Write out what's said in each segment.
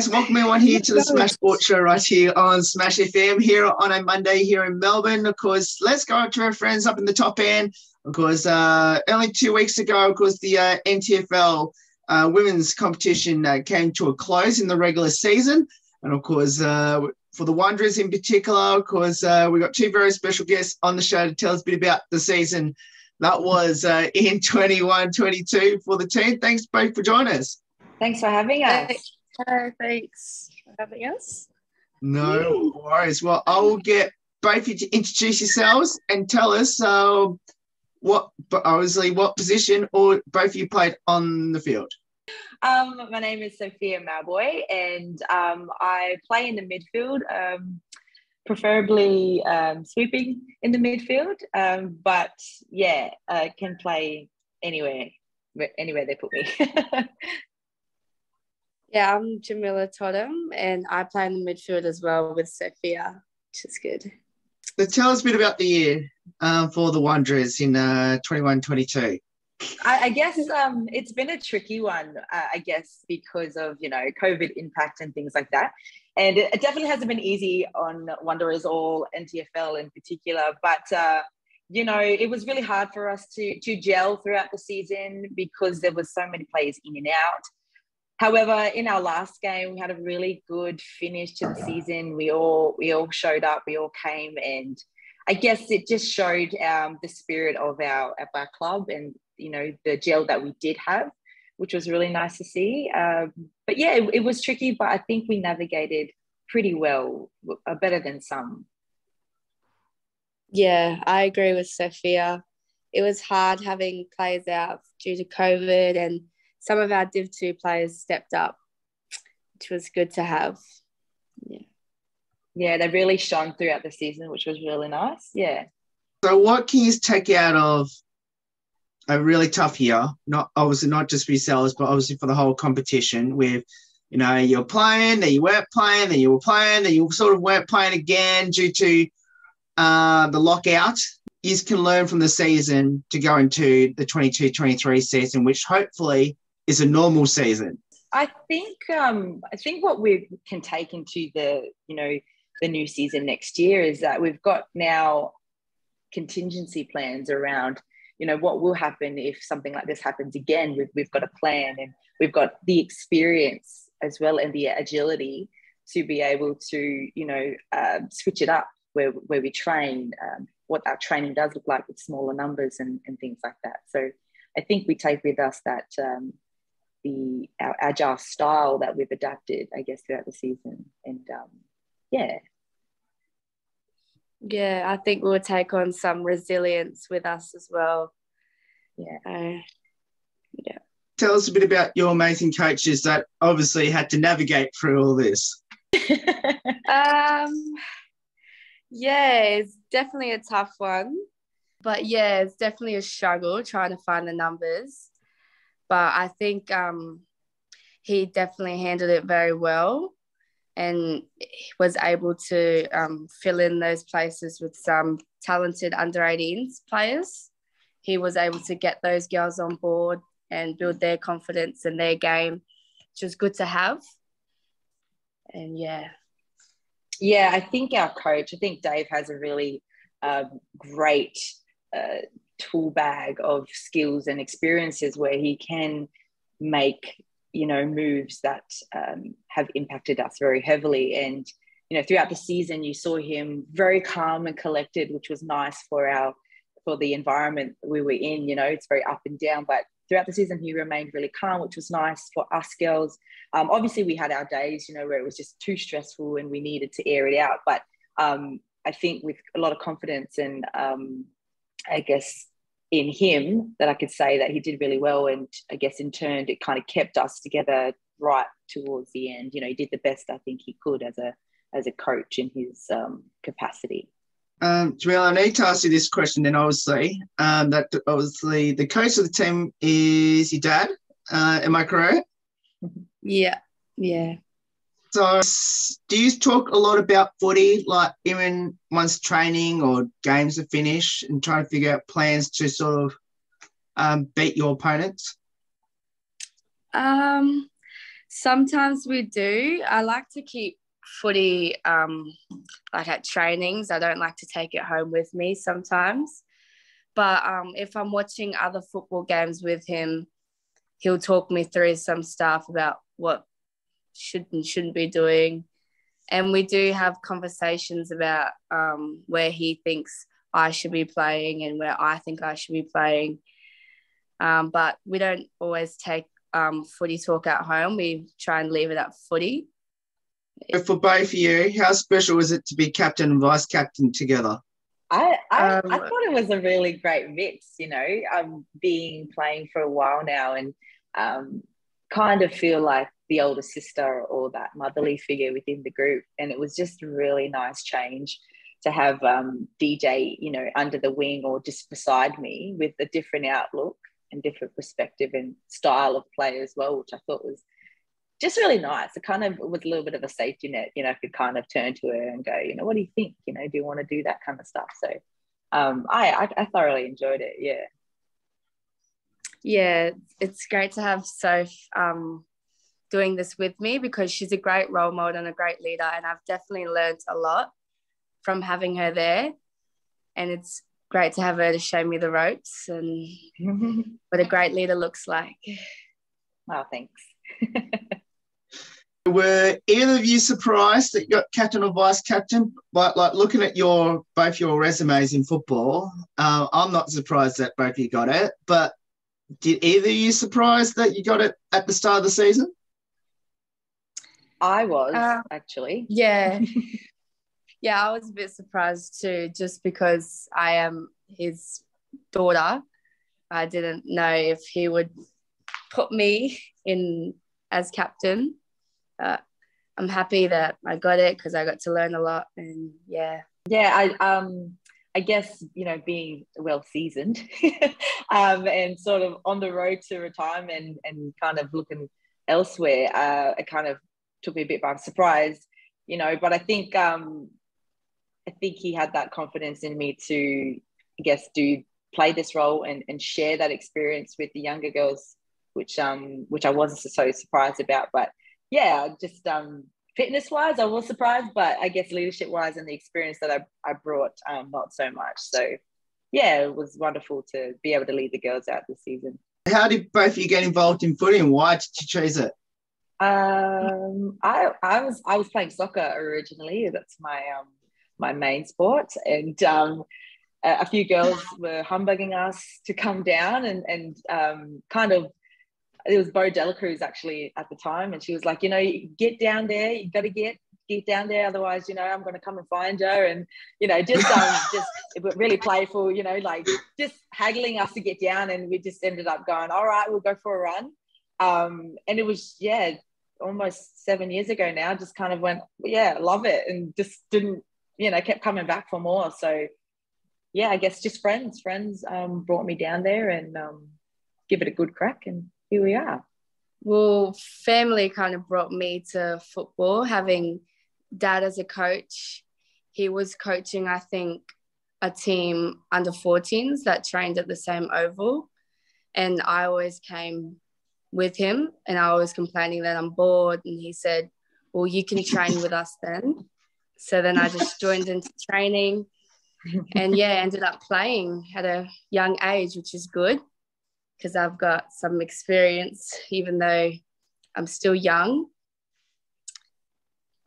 guys, welcome everyone here to the Smash Sports Show right here on Smash FM here on a Monday here in Melbourne. Of course, let's go to our friends up in the top end. Of course, only 2 weeks ago, of course, the NTFL women's competition came to a close in the regular season. And of course, for the Wanderers in particular, of course, we got two very special guests on the show to tell us a bit about the season that was in 21-22 for the team. Thanks both for joining us. Thanks for having us. Thanks for having us. No worries. Well, I will get both of you to introduce yourselves and tell us what position or both of you played on the field. My name is Sophia Malboy, and I play in the midfield, preferably sweeping in the midfield. But yeah, I can play anywhere they put me. Yeah, I'm Jamila Totem, and I play in the midfield as well with Sophia, which is good. So tell us a bit about the year for the Wanderers in 21-22. I guess it's been a tricky one, I guess, because of, COVID impact and things like that. And it definitely hasn't been easy on Wanderers or NTFL in particular. But, it was really hard for us to gel throughout the season because there was so many players in and out. However, in our last game, we had a really good finish to the season. We all showed up, we all came, and I guess it just showed the spirit of our club and, the gel that we did have, which was really nice to see. But yeah, it was tricky, but I think we navigated pretty well, better than some. Yeah, I agree with Sophia. It was hard having players out due to COVID, and some of our Div 2 players stepped up, which was good to have. Yeah, they really shone throughout the season, which was really nice. Yeah. So what can you take out of a really tough year? Not just for yourselves, but obviously for the whole competition with, you're playing, then you weren't playing, then you were playing, then you sort of weren't playing again due to the lockout. You can learn from the season to go into the 22-23 season, which hopefully is a normal season. I think what we can take into the new season next year is that we've got now contingency plans around, what will happen if something like this happens again. We've got a plan, and we've got the experience as well and the agility to be able to, switch it up where we train, what our training does look like with smaller numbers and things like that. So I think we take with us that our agile style that we've adapted, I guess, throughout the season. And Yeah, I think we'll take on some resilience with us as well. Yeah. Tell us a bit about your amazing coaches that obviously had to navigate through all this. Yeah, it's definitely a tough one. But yeah, it's definitely a struggle trying to find the numbers. But I think he definitely handled it very well and was able to fill in those places with some talented under-18s players. He was able to get those girls on board and build their confidence in their game, which was good to have. And yeah. Yeah, I think Dave has a really great tool bag of skills and experiences where he can make, moves that have impacted us very heavily. And, throughout the season, you saw him very calm and collected, which was nice for the environment we were in. It's very up and down, but throughout the season, he remained really calm, which was nice for us girls. Obviously, we had our days, where it was just too stressful and we needed to air it out. But I think with a lot of confidence and I guess in him, that I could say that he did really well. And I guess in turn, it kind of kept us together right towards the end. He did the best I think he could as a coach in his capacity. Jamila, I need to ask you this question then, obviously. That obviously the coach of the team is your dad. Am I correct? Yeah. So do you talk a lot about footy, like even once training or games are finished, and trying to figure out plans to sort of beat your opponents? Sometimes we do. I like to keep footy like at trainings. I don't like to take it home with me sometimes. But if I'm watching other football games with him, he'll talk me through some stuff about what should and shouldn't be doing. And we do have conversations about where he thinks I should be playing and where I think I should be playing. But we don't always take footy talk at home. We try and leave it at footy. For both of you, how special is it to be captain and vice captain together? I thought it was a really great mix, you know, playing for a while now and kind of feel like the older sister or that motherly figure within the group. And it was just a really nice change to have DJ, you know, under the wing or just beside me with a different outlook and different perspective and style of play as well, which I thought was just really nice. It kind of was a little bit of a safety net, you know, I could kind of turn to her and go, you know, what do you think? You know, do you want to do that kind of stuff? So I thoroughly enjoyed it. Yeah. Yeah, it's great to have Soph doing this with me because she's a great role model and a great leader. And I've definitely learned a lot from having her there. And it's great to have her to show me the ropes and what a great leader looks like. Oh, thanks. Were either of you surprised that you got captain or vice captain? Like looking at both your resumes in football, I'm not surprised that both of you got it, but did either of you surprised that you got it at the start of the season? I was, actually. Yeah. Yeah, I was a bit surprised too, just because I am his daughter. I didn't know if he would put me in as captain. I'm happy that I got it because I got to learn a lot. And yeah. I guess, you know, being well seasoned and sort of on the road to retirement and kind of looking elsewhere, it kind of took me a bit by surprise, you know, but I think he had that confidence in me to, I guess, play this role and share that experience with the younger girls, which I wasn't so surprised about. But yeah, just fitness wise, I was surprised, but I guess leadership wise and the experience that I brought, not so much. So yeah, it was wonderful to be able to lead the girls out this season. How did both of you get involved in footy and why did you choose it? I was playing soccer originally. That's my main sport, and a few girls were humbugging us to come down and kind of. It was Bo Delacruz actually at the time, and she was like, you know, get down there, you got to get down there, otherwise, you know, I'm going to come and find you, and you know, just it was really playful, you know, like just haggling us to get down, and we just ended up going, all right, we'll go for a run, and it was almost 7 years ago now. Just kind of went, yeah, love it, and just didn't, you know, kept coming back for more. So yeah, I guess just friends brought me down there and give it a good crack, and here we are. Well, family kind of brought me to football, having dad as a coach. He was coaching, I think, a team under 14s that trained at the same oval. And I always came with him and I was complaining that I'm bored. And he said, well, you can train with us then. So then I just joined into training and ended up playing at a young age, which is good, because I've got some experience, even though I'm still young.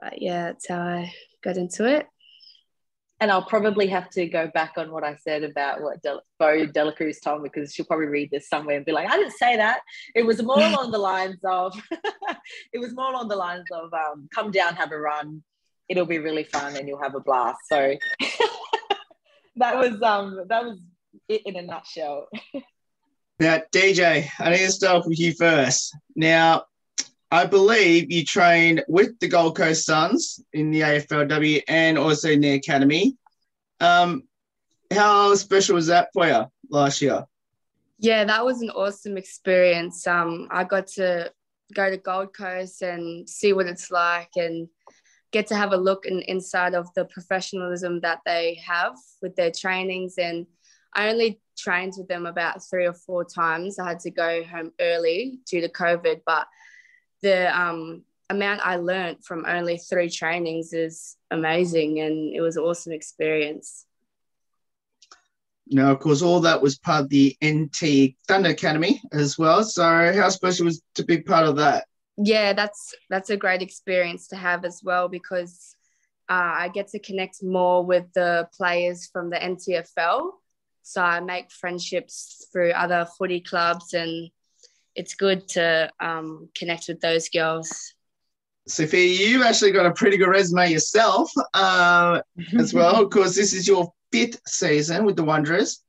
But yeah, that's how I got into it. And I'll probably have to go back on what I said about what Bo Delacruz told me, because she'll probably read this somewhere and be like, I didn't say that. It was more along the lines of, come down, have a run. It'll be really fun and you'll have a blast. So that was it in a nutshell. Now, DJ, I need to start with you first. Now, I believe you trained with the Gold Coast Suns in the AFLW and also in the academy. How special was that for you last year? Yeah, that was an awesome experience. I got to go to Gold Coast and see what it's like and get to have a look inside of the professionalism that they have with their trainings. And I only trained with them about 3 or 4 times. I had to go home early due to COVID, but the amount I learned from only 3 trainings is amazing, and it was an awesome experience. Now, of course, all that was part of the NT Thunder Academy as well. So how special was to be part of that? Yeah, that's a great experience to have as well, because I get to connect more with the players from the NTFL. So I make friendships through other footy clubs, and it's good to connect with those girls. Sophia, you've actually got a pretty good resume yourself as well, because this is your 5th season with the Wanderers.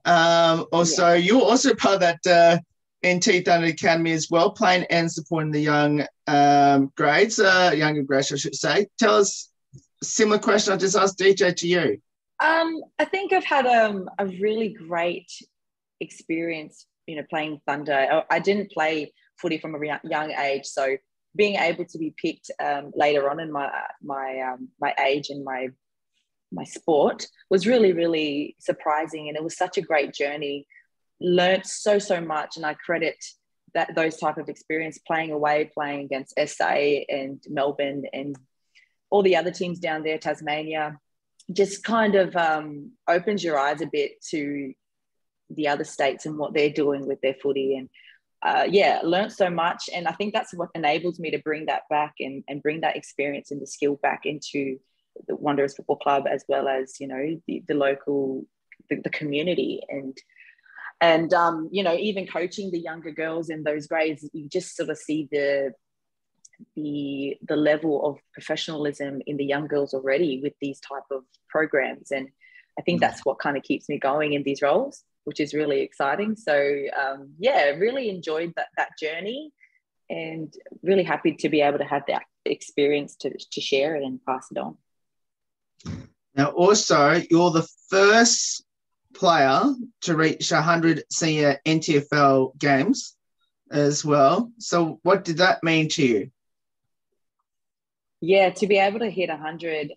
You're also part of that NT Thunder Academy as well, playing and supporting the younger grades, I should say. Tell us a similar question I just asked DJ to you. I think I've had a really great experience, playing Thunder. I didn't play footy from a young age, so being able to be picked later on in my age and my sport was really, really surprising, and it was such a great journey. Learned so much, and I credit those type of experience playing away, playing against SA and Melbourne and all the other teams down there, Tasmania. Just kind of opens your eyes a bit to the other states and what they're doing with their footy, and learned so much. And I think that's what enables me to bring that back and bring that experience and the skill back into the Wanderers Football Club, as well as, the local, the community. And even coaching the younger girls in those grades, you just sort of see the level of professionalism in the young girls already with these type of programs. And I think that's what kind of keeps me going in these roles, which is really exciting. So really enjoyed that journey, and really happy to be able to have that experience to share it and pass it on. Now, also, you're the first player to reach 100 senior NTFL games as well. So what did that mean to you? Yeah, to be able to hit 100,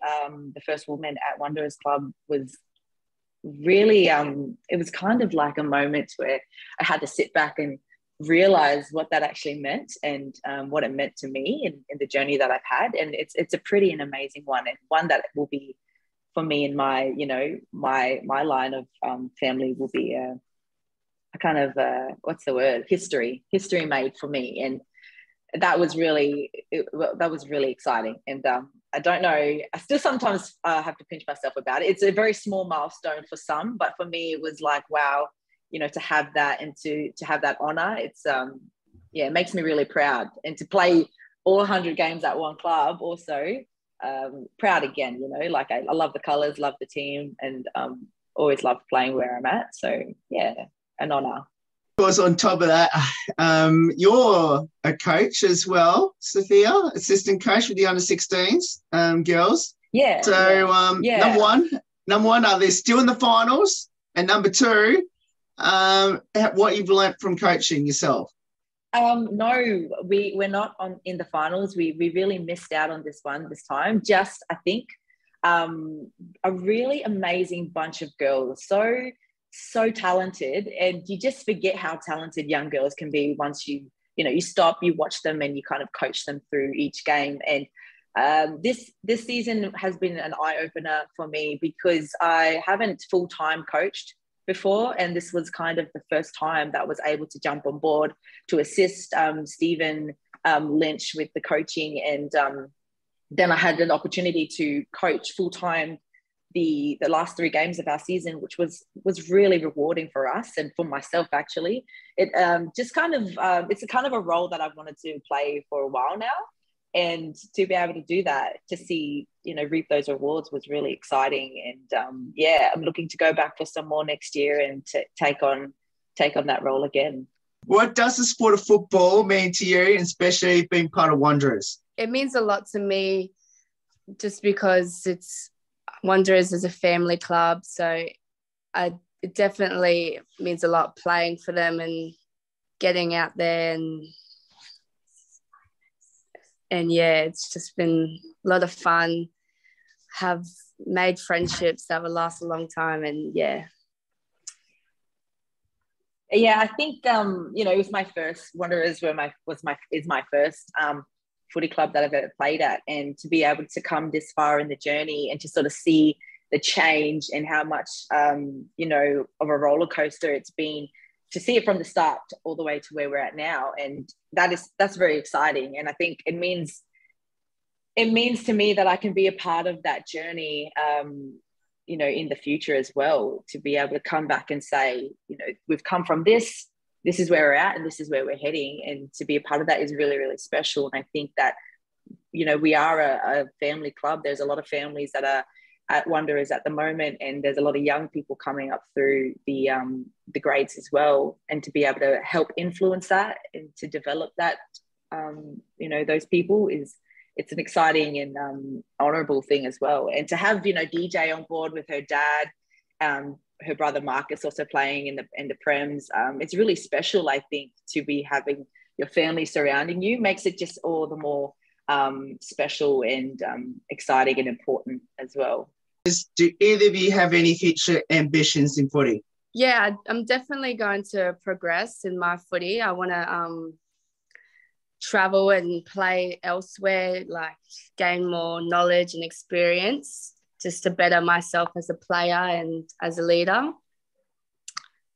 the first woman at Wanderers Club was really, it was kind of like a moment where I had to sit back and realize what that actually meant, and what it meant to me in the journey that I've had. And it's a pretty and amazing one, and one that will be for me in my, my line of family will be a kind of, history made for me. And that was really exciting. And I don't know, I still sometimes have to pinch myself about it. It's a very small milestone for some, but for me, it was like, wow, to have that and to have that honor, it's, it makes me really proud. And to play all 100 games at one club also, proud again, like I love the colors, love the team, and always loved playing where I'm at. So yeah, an honor. Of course, on top of that, you're a coach as well, Sophia, assistant coach with the under-16s girls. Yeah. So number one, are they still in the finals? And number 2, what you've learnt from coaching yourself? No, we're not in the finals. We really missed out on this time. Just, I think, a really amazing bunch of girls. So talented, and you just forget how talented young girls can be once you stop, you watch them, and you kind of coach them through each game. And this season has been an eye-opener for me, because I haven't full-time coached before, and this was kind of the first time that I was able to jump on board to assist Stephen Lynch with the coaching. And then I had an opportunity to coach full-time the last 3 games of our season, which was really rewarding for us and for myself. Actually, it just kind of it's a kind of a role that I've wanted to play for a while now, and to be able to do that, to see reap those rewards, was really exciting. And I'm looking to go back for some more next year and to take on that role again. What does the sport of football mean to you, and especially being part of Wanderers? It means a lot to me, just because Wanderers is a family club, so it definitely means a lot playing for them and getting out there, and it's just been a lot of fun. Have made friendships that will last a long time, and Yeah, I think it was my first. Wanderers is my first footy club that I've ever played at, and to be able to come this far in the journey and to sort of see the change and how much of a roller coaster it's been, to see it from the start all the way to where we're at now, and that's very exciting. And I think it means to me that I can be a part of that journey. In the future as well, to be able to come back and say, we've come from this is where we're at and this is where we're heading. And to be a part of that is really, really special. And I think that, we are a family club. There's a lot of families that are at Wanderers at the moment, and there's a lot of young people coming up through the grades as well. And to be able to help influence that and to develop that, those people it's an exciting and honourable thing as well. And to have, DJ on board with her dad, her brother Marcus also playing in the Prems, it's really special, I think, to be having your family surrounding you, makes it just all the more special and exciting and important as well. Do either of you have any future ambitions in footy? Yeah, I'm definitely going to progress in my footy. I want to travel and play elsewhere, like gain more knowledge and experience, just to better myself as a player and as a leader.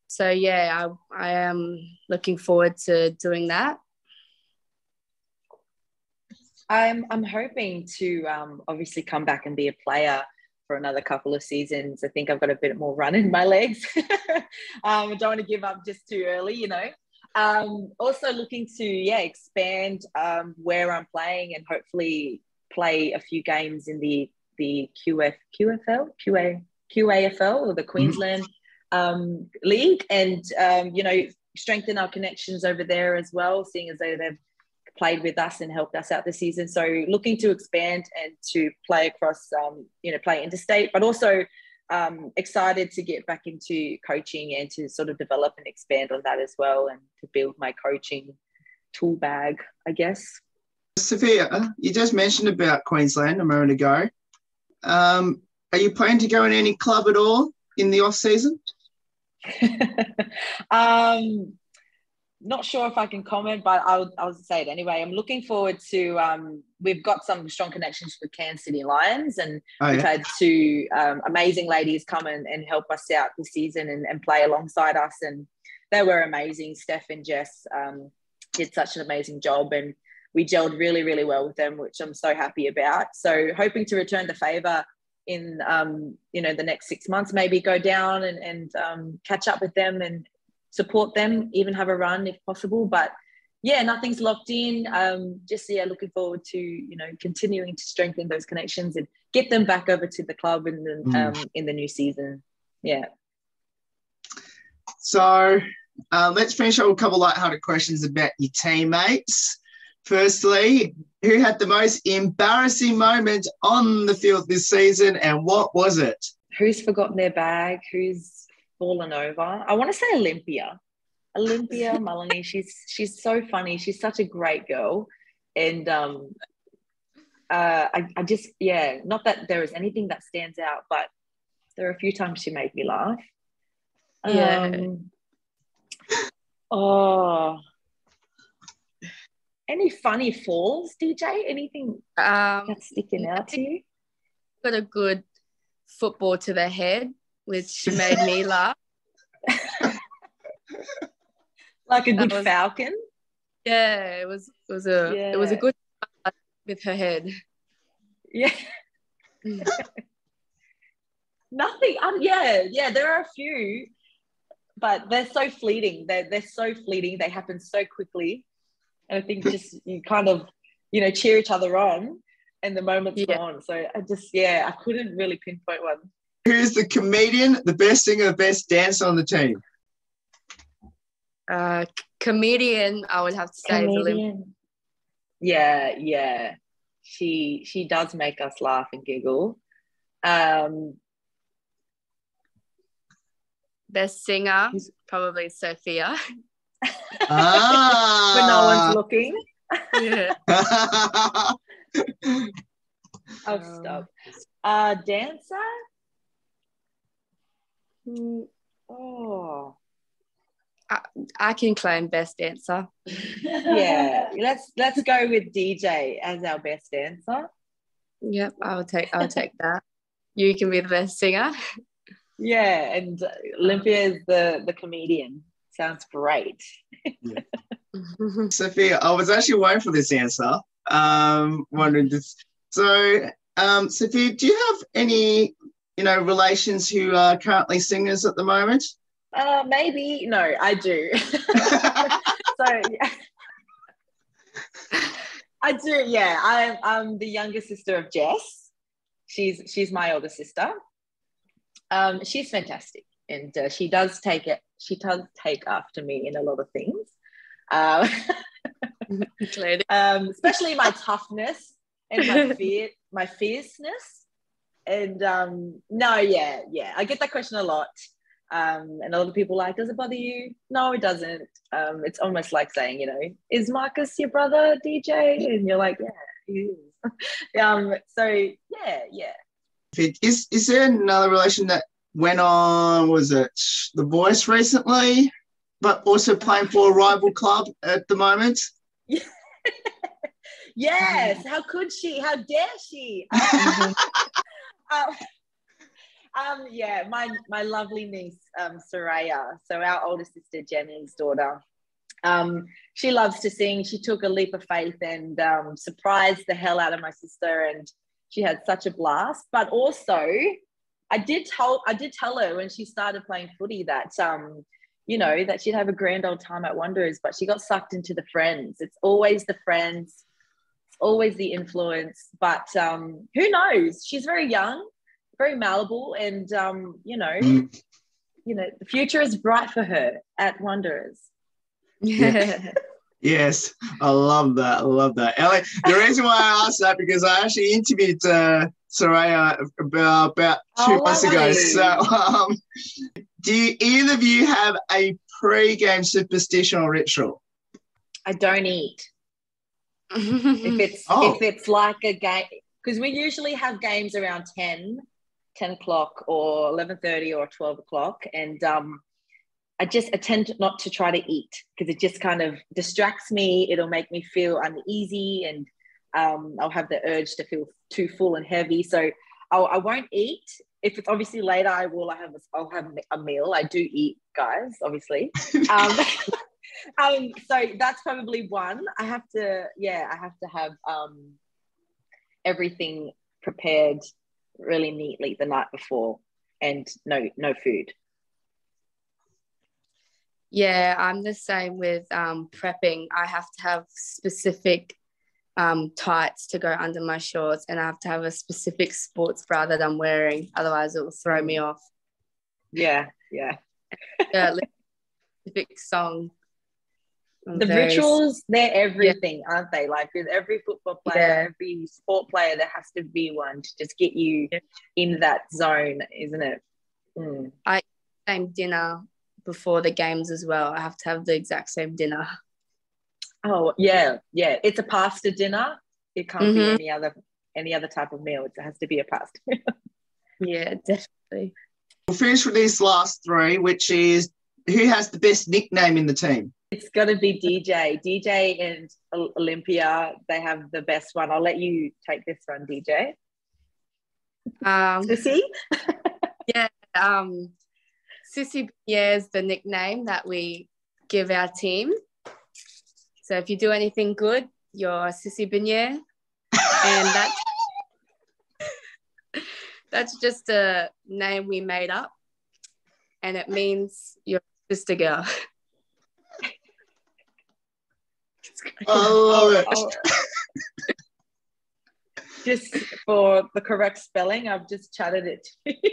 So yeah, I am looking forward to doing that. I'm hoping to obviously come back and be a player for another couple of seasons. I think I've got a bit more run in my legs. I don't want to give up just too early, Also looking to expand where I'm playing, and hopefully play a few games in the QAFL or the Queensland League, and strengthen our connections over there as well, seeing as though they've played with us and helped us out this season. So looking to expand and to play across, play interstate, but also excited to get back into coaching and to sort of develop and expand on that as well, and to build my coaching tool bag, I guess. Sophia, you just mentioned about Queensland a moment ago. Are you planning to go in any club at all in the off season? Not sure if I can comment, but I'll say it anyway. I'm looking forward to, we've got some strong connections with Cairns City Lions, and we've had two amazing ladies come and help us out this season and play alongside us. And they were amazing. Steph and Jess did such an amazing job, and we gelled really, really well with them, which I'm so happy about. So hoping to return the favour in, the next 6 months, maybe go down and catch up with them and support them, even have a run if possible. But yeah, nothing's locked in. Looking forward to, continuing to strengthen those connections and get them back over to the club in the new season. Yeah. So let's finish up with a couple of lighthearted questions about your teammates. Firstly, who had the most embarrassing moment on the field this season, and what was it? Who's forgotten their bag? Who's fallen over? I want to say Olympia Mullany. She's so funny. She's such a great girl. And I just, not that there is anything that stands out, but there are a few times she made me laugh. Any funny falls, DJ? Anything that's sticking out to you? Got a good football to the head, which made me laugh. Like a good falcon. Yeah, it was a good with her head. Yeah. Nothing. There are a few, but they're so fleeting. They're so fleeting. They happen so quickly. And I think just you kind of, cheer each other on, and the moment's gone. So I couldn't really pinpoint one. Who's the comedian, the best singer, the best dancer on the team? Comedian, I would have to say. Comedian. Yeah. She does make us laugh and giggle. Best singer, probably Sophia. When no one's looking. Yeah. I'll stop. Dancer? I can claim best answer. Yeah, let's go with DJ as our best answer. Yep, I'll take that. You can be the best singer. Yeah, and Olympia is the comedian. Sounds great. Yeah. Sophia, I was actually waiting for this answer. Wondering this. So, Sophia, do you have any, relations who are currently singers at the moment? Maybe. No, I do. So, yeah. I do. Yeah, I'm the younger sister of Jess. She's my older sister. She's fantastic, and she does take after me in a lot of things. Especially my toughness and my fierceness. And no, yeah, I get that question a lot. And a lot of people are like, does it bother you? No, it doesn't. It's almost like saying, is Marcus your brother, DJ? And you're like, yeah, he is. So yeah. Is there another relation that went on, was it The Voice recently, but also playing for a rival club at the moment? Yes, how could she? How dare she? Yeah, my lovely niece, Soraya, so our older sister Jenny's daughter, she loves to sing. She took a leap of faith and surprised the hell out of my sister, and she had such a blast. But also, I did tell her when she started playing footy that that she'd have a grand old time at Wanderers, but she got sucked into the friends. It's always the friends, it's always the influence. But who knows? She's very young, very malleable, and the future is bright for her at Wanderers. Yeah. Yes, I love that. Ellie, the reason why I asked that because I actually interviewed Soraya about 2 months ago. So, do either of you have a pre-game superstition or ritual? I don't eat. If it's like a game, because we usually have games around 10 o'clock or 11:30 or 12 o'clock, and I tend not to try to eat because it just kind of distracts me. It'll make me feel uneasy, and I'll have the urge to feel too full and heavy. So I won't eat. If it's obviously later, I'll have a meal. I do eat, guys, obviously. So that's probably one. I have to have everything prepared really neatly the night before, and no food. Yeah, I'm the same with prepping. I have to have specific tights to go under my shorts, and I have to have a specific sports bra that I'm wearing. Otherwise, it will throw me off. Yeah. Specific song. The rituals, they're everything, aren't they? Like with every football player, every sport player, there has to be one to just get you in that zone, isn't it? I same dinner before the games as well. I have to have the exact same dinner. Oh yeah. It's a pasta dinner. It can't be any other type of meal. It has to be a pasta. Yeah, definitely. We'll finish with these last three, which is who has the best nickname in the team? It's got to be DJ. DJ and Olympia, they have the best one. I'll let you take this one, DJ. Sissy? Yeah. Sissy is the nickname that we give our team. So if you do anything good, you're Sissy Beignet. And that's just a name we made up. And it means you're a sister girl. I love it. Just for the correct spelling, I've just chatted it to you.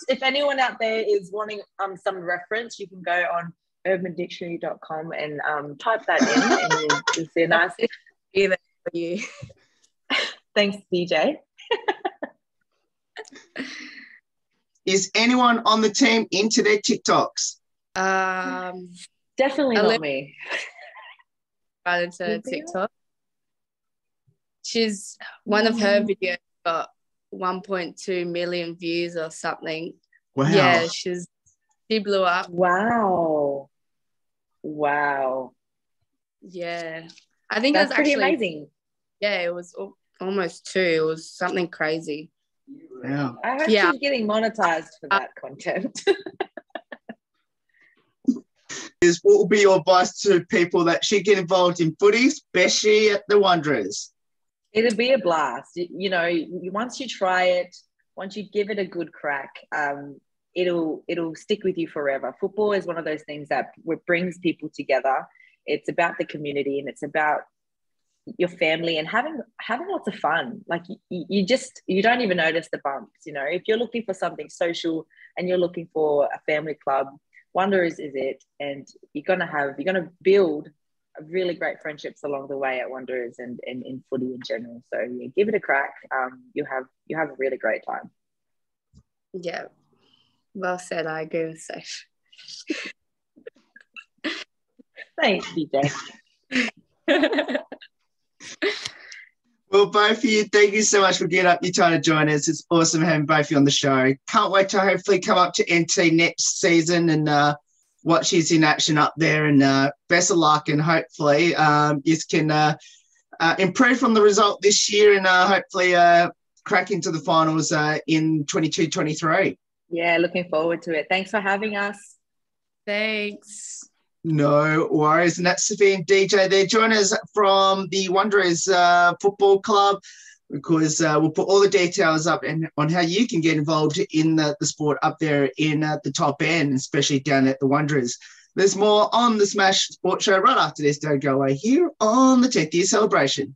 If anyone out there is wanting some reference, you can go on urbandictionary.com and type that in, and you'll see a nice either for you. Thanks, DJ. Is anyone on the team into their TikToks? Definitely not me. Right into TikTok. She's one of her videos got 1.2 million views or something. Wow. Yeah, she blew up. Wow. Yeah. I think That's it was pretty actually amazing. Yeah, it was almost 2. It was something crazy. Wow. I hope she's getting monetized for that content. What will be your advice to people that should get involved in footy, especially at the Wanderers? It'll be a blast. You know, once you try it, once you give it a good crack, it'll stick with you forever. Football is one of those things that brings people together. It's about the community and it's about your family and having lots of fun. Like you don't even notice the bumps. You know, if you're looking for something social and you're looking for a family club, Wanderers is it. And you're gonna build really great friendships along the way at Wanderers and in footy in general. So yeah, give it a crack. You have a really great time. Yeah, well said. I agree with Sash. Thanks, DJ. Well, both of you, thank you so much for getting up your time to join us. It's awesome having both of you on the show. Can't wait to hopefully come up to NT next season and watch you in action up there. And best of luck, and hopefully you can improve from the result this year and hopefully crack into the finals in 22-23. Yeah, looking forward to it. Thanks for having us. Thanks. No worries. And that's Sophie and DJ. They're joining us from the Wanderers Football Club, because we'll put all the details up on how you can get involved in the sport up there in the top end, especially down at the Wanderers. There's more on the Smash Sports Show right after this. Don't go away here on the 10th year celebration.